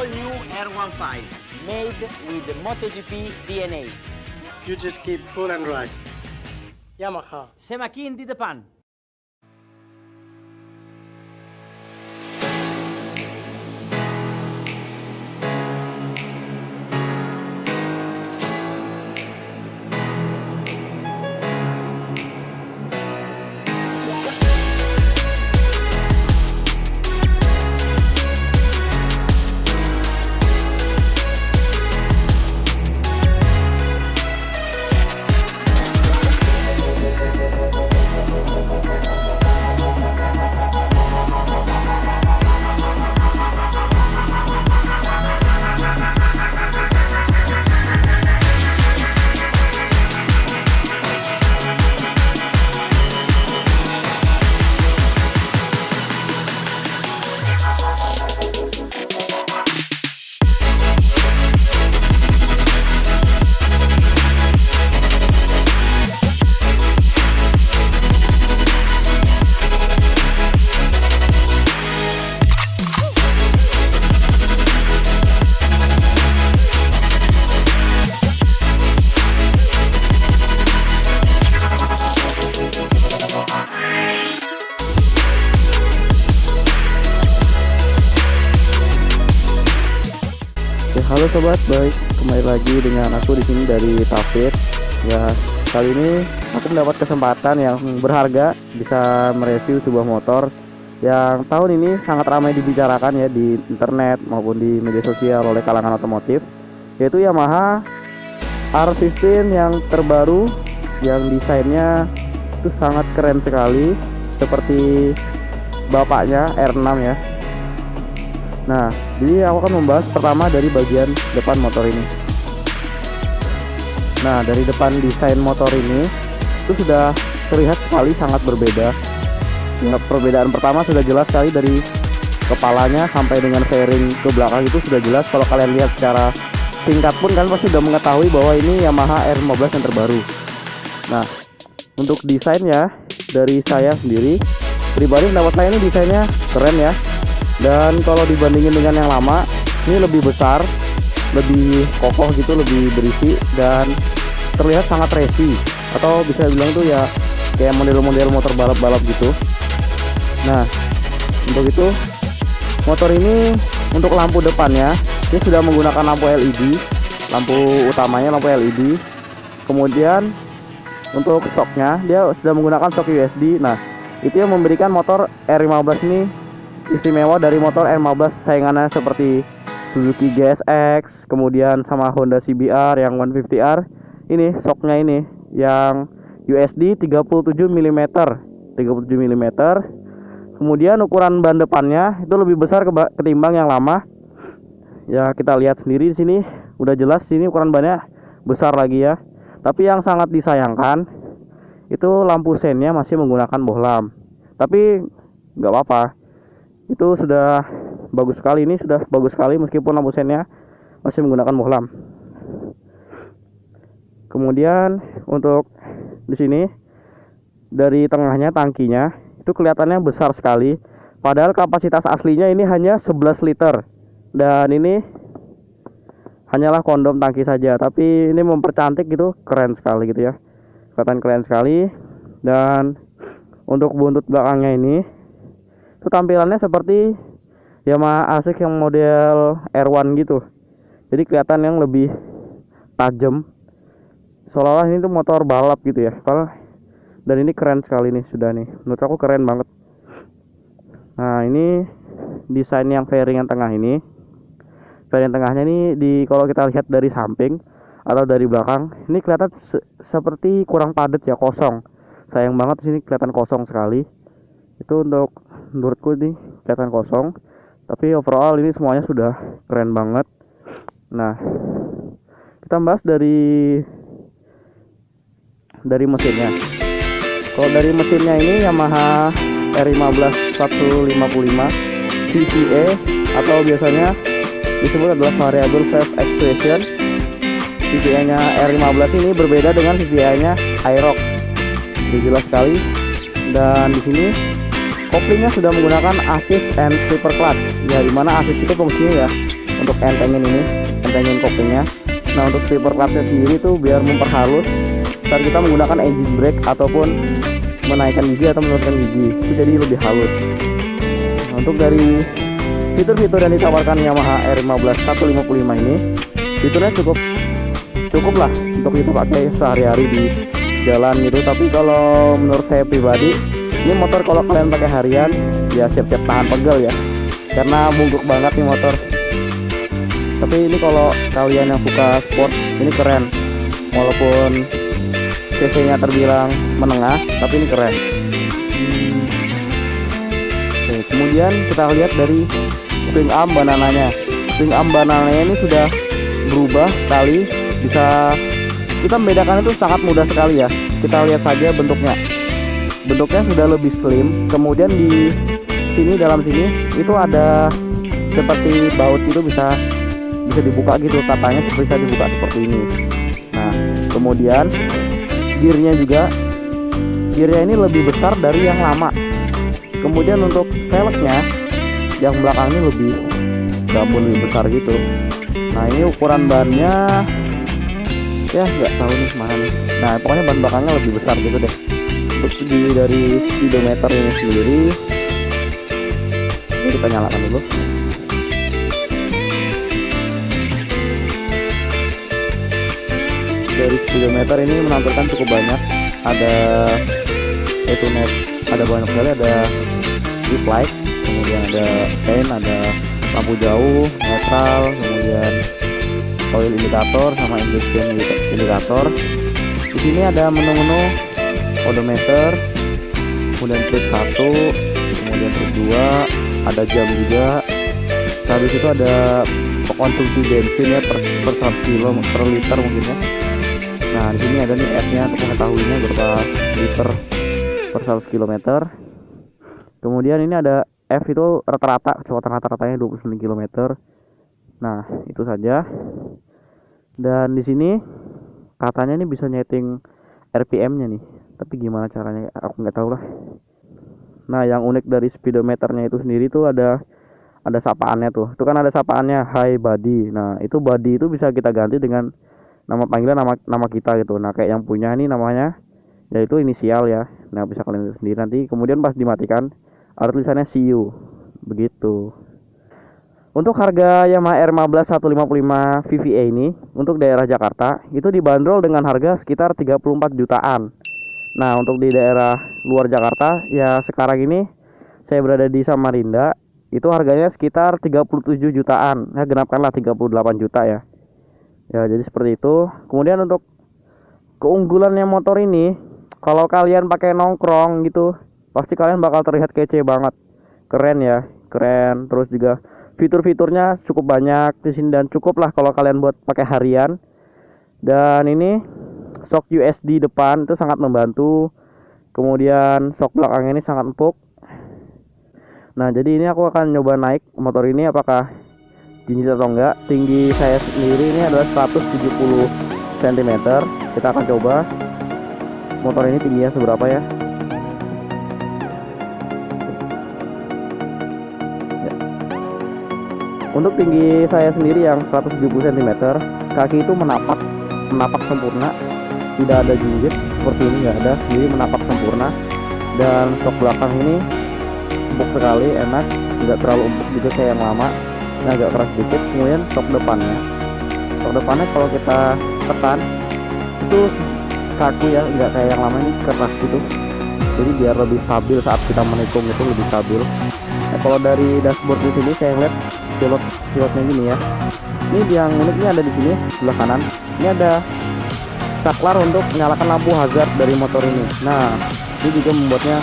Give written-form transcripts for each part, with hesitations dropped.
all new R15, made with the MotoGP DNA. You just keep cool and dry. Yamaha. Semakin di depan. Halo sobat, baik, kembali lagi dengan aku di sini dari Tafir. Ya, kali ini aku mendapat kesempatan yang berharga bisa mereview sebuah motor yang tahun ini sangat ramai dibicarakan ya di internet maupun di media sosial oleh kalangan otomotif, yaitu Yamaha R15 yang terbaru, yang desainnya itu sangat keren sekali seperti bapaknya R6 ya. Nah, jadi aku akan membahas pertama dari bagian depan motor ini. Nah, dari depan desain motor ini itu sudah terlihat sekali sangat berbeda. Ya, perbedaan pertama sudah jelas sekali dari kepalanya sampai dengan fairing ke belakang itu sudah jelas. Kalau kalian lihat secara singkat pun kalian pasti sudah mengetahui bahwa ini Yamaha R15 yang terbaru. Nah, untuk desainnya dari saya sendiri pribadi menurut saya ini desainnya keren ya. Dan kalau dibandingin dengan yang lama, ini lebih besar, lebih kokoh gitu, lebih berisi, dan terlihat sangat racing, atau bisa bilang tuh ya kayak model-model motor balap-balap gitu. Nah, untuk itu motor ini untuk lampu depannya ini sudah menggunakan lampu LED, lampu utamanya lampu LED. Kemudian untuk shocknya dia sudah menggunakan shock USD. Nah, itu yang memberikan motor R15 ini istimewa dari motor R15 saingannya seperti Suzuki GSX, kemudian sama Honda CBR yang 150R. Ini shocknya ini yang USD 37 mm. Kemudian ukuran ban depannya itu lebih besar ketimbang yang lama. Ya, kita lihat sendiri di sini udah jelas sini ukuran bannya besar lagi ya. Tapi yang sangat disayangkan itu lampu sennya masih menggunakan bohlam. Tapi nggak apa-apa. Itu sudah bagus sekali, ini sudah bagus sekali meskipun lampu sennya masih menggunakan bohlam. Kemudian untuk di sini dari tengahnya tangkinya itu kelihatannya besar sekali, padahal kapasitas aslinya ini hanya 11 liter. Dan ini hanyalah kondom tangki saja, tapi ini mempercantik gitu, keren sekali gitu ya. Kelihatan keren sekali. Dan untuk buntut belakangnya ini itu tampilannya seperti Yamaha ASICS yang model R1 gitu. Jadi kelihatan yang lebih tajam, seolah-olah ini tuh motor balap gitu ya. Dan ini keren sekali nih, sudah nih, menurut aku keren banget. Nah, ini desain yang fairing yang tengah ini. Fairing tengahnya ini kalau kita lihat dari samping atau dari belakang, ini kelihatan seperti kurang padat ya, kosong. Sayang banget di sini kelihatan kosong sekali. Itu untuk menurutku ini kelihatan kosong, tapi overall ini semuanya sudah keren banget. Nah, kita bahas dari mesinnya. Kalau dari mesinnya ini Yamaha R15 155 VVA atau biasanya disebut adalah variable valve expression. VVA nya R15 ini berbeda dengan VVA nya Aerox. Ini jelas sekali. Dan di sini koplingnya sudah menggunakan assist and slipper clutch. Ya, dimana assist itu fungsinya ya untuk entengin kopingnya. Nah untuk slipper clutchnya sendiri tuh biar memperhalus saat kita menggunakan engine brake ataupun menaikkan gigi atau menurunkan gigi, itu jadi lebih halus. Nah, untuk dari fitur-fitur yang ditawarkan Yamaha R15 155 ini, fiturnya cukup lah untuk kita pakai sehari-hari di jalan gitu. Tapi kalau menurut saya pribadi, ini motor kalau kalian pakai harian ya siap-siap tahan pegel ya, karena bungkuk banget nih motor. Tapi ini kalau kalian yang suka sport, ini keren. Walaupun cc-nya terbilang menengah, tapi ini keren. Oke, kemudian kita lihat dari swing arm banananya. Swing arm banananya ini sudah berubah sekali. Bisa kita membedakan itu sangat mudah sekali ya. Kita lihat saja bentuknya. Bentuknya sudah lebih slim. Kemudian di sini, dalam sini itu ada seperti baut itu, bisa dibuka gitu, katanya bisa dibuka seperti ini. Nah kemudian gearnya ini lebih besar dari yang lama. Kemudian untuk velgnya yang belakang ini lebih besar gitu. Nah ini ukuran bannya ya nggak tahu nih mana nih. Nah pokoknya ban belakangnya lebih besar gitu deh. Untuk dari speedometer ini sendiri, ini kita nyalakan dulu. Dari speedometer ini menampilkan cukup banyak, ada ada banyak sekali, ada trip light, kemudian ada pen, ada lampu jauh, netral, kemudian oil indikator sama injection indikator. Di sini ada menu-menu odometer, kemudian trip 1, kemudian trip 2, ada jam juga. Habis itu ada konsumsi bensin ya per 100 kilo per liter mungkin ya. Nah di sini ada nih F-nya untuk mengetahuinya berapa liter per 100 km. Kemudian ini ada F itu rata-rata, kecepatan rata-ratanya 29 km. Nah itu saja. Dan di sini katanya ini bisa nyeting RPM-nya nih. Tapi gimana caranya? Aku nggak tahu lah. Nah yang unik dari speedometernya itu sendiri tuh ada sapaannya tuh. Itu kan ada sapaannya high body. Nah itu body itu bisa kita ganti dengan nama panggilan, nama kita gitu. Nah kayak yang punya ini namanya yaitu inisial ya. Nah bisa kalian lihat sendiri nanti. Kemudian pas dimatikan ada tulisannya see you begitu. Untuk harga Yamaha R15 155 VVA ini untuk daerah Jakarta itu dibanderol dengan harga sekitar 34 jutaan. Nah untuk di daerah luar Jakarta ya sekarang ini saya berada di Samarinda, itu harganya sekitar 37 jutaan. Ya genapkanlah 38 juta ya. Ya jadi seperti itu. Kemudian untuk keunggulannya motor ini, kalau kalian pakai nongkrong gitu, pasti kalian bakal terlihat kece banget. Keren ya, keren. Terus juga fitur-fiturnya cukup banyak di sini dan cukup lah kalau kalian buat pakai harian. Dan ini shock USD depan itu sangat membantu. Kemudian shock belakang ini sangat empuk. Nah jadi ini aku akan nyoba naik motor ini apakah tinggi atau enggak. Tinggi saya sendiri ini adalah 170 cm. Kita akan coba motor ini tingginya seberapa ya. Untuk tinggi saya sendiri yang 170 cm, kaki itu menapak sempurna, tidak ada jinjit seperti ini, nggak ada, jadi menapak sempurna. Dan stok belakang ini empuk sekali, enak, nggak terlalu empuk juga kayak yang lama, nah agak keras sedikit. Kemudian stok depannya kalau kita tekan itu kaku ya, nggak kayak yang lama ini keras gitu, jadi biar lebih stabil saat kita menikung itu lebih stabil. Nah, kalau dari dashboard di sini saya lihat pilotnya gini ya. Ini yang uniknya ada di sini sebelah kanan. Ini ada saklar untuk menyalakan lampu hazard dari motor ini. Nah, ini juga membuatnya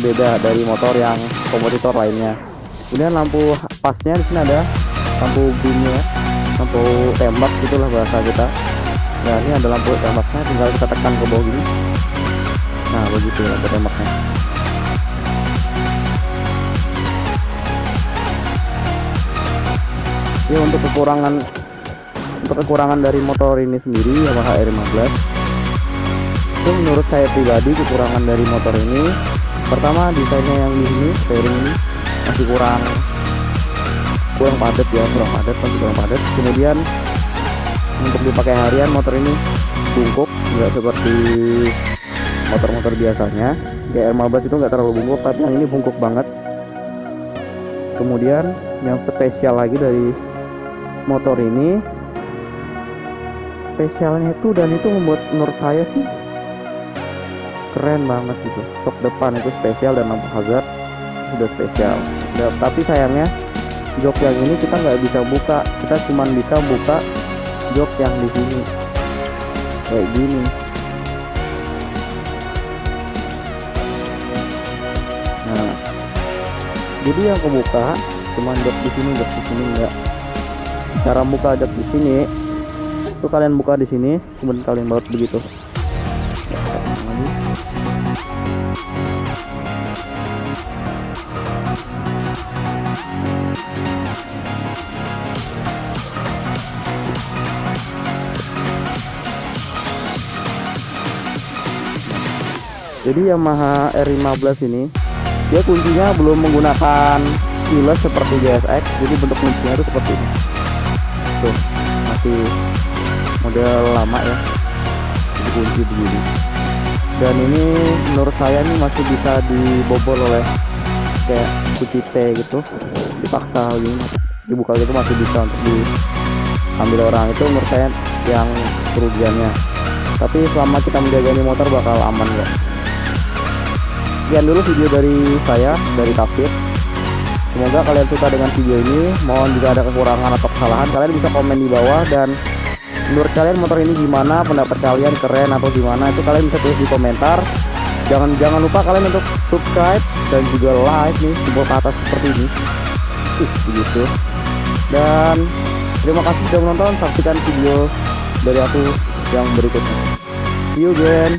beda dari motor yang kompetitor lainnya. Kemudian lampu pasnya di sini ada lampu beamnya, lampu tembak gitulah bahasa kita. Ya, ini ada lampu tembaknya, tinggal kita tekan ke bawah gini. Nah, begitu lampu tembaknya. Ya untuk kekurangan dari motor ini sendiri Yamaha R15 itu menurut saya pribadi, kekurangan dari motor ini pertama desainnya yang di sini, steering ini masih kurang kurang padat ya, masih kurang padat. Kemudian untuk dipakai harian motor ini bungkuk, nggak seperti motor-motor biasanya. GR15 itu nggak terlalu bungkuk, tapi yang ini bungkuk banget. Kemudian yang spesial lagi dari motor ini, spesialnya itu, dan itu membuat menurut saya sih keren banget gitu, sok depan itu spesial dan lampu hazard sudah spesial. Tapi sayangnya jok yang ini kita nggak bisa buka, kita cuma bisa buka jok yang di sini kayak gini. Nah, jadi yang kebuka cuma jok di sini enggak. Cara buka jok di sini itu kalian buka di sini, kemudian kalian baut begitu. Jadi Yamaha R15 ini dia kuncinya belum menggunakan keyless seperti GSX, jadi bentuk kuncinya itu seperti ini. Tuh, masih model lama ya, jadi kunci begini. Dan ini menurut saya ini masih bisa dibobol oleh kayak kunci T gitu, dipaksa gini, dibuka gitu masih bisa untuk diambil orang. Itu menurut saya yang kerugiannya. Tapi selama kita menjaga ini motor bakal aman kok. Sekian dulu video dari saya, dari Tafsir. Semoga kalian suka dengan video ini. Mohon jika ada kekurangan atau kesalahan, kalian bisa komen di bawah. Dan menurut kalian motor ini gimana, pendapat kalian keren atau gimana, itu kalian bisa tulis di komentar. Jangan lupa kalian untuk subscribe dan juga like nih, tombol ke atas seperti ini. Begitu. Dan terima kasih sudah menonton. Saksikan video dari aku yang berikutnya. See you again.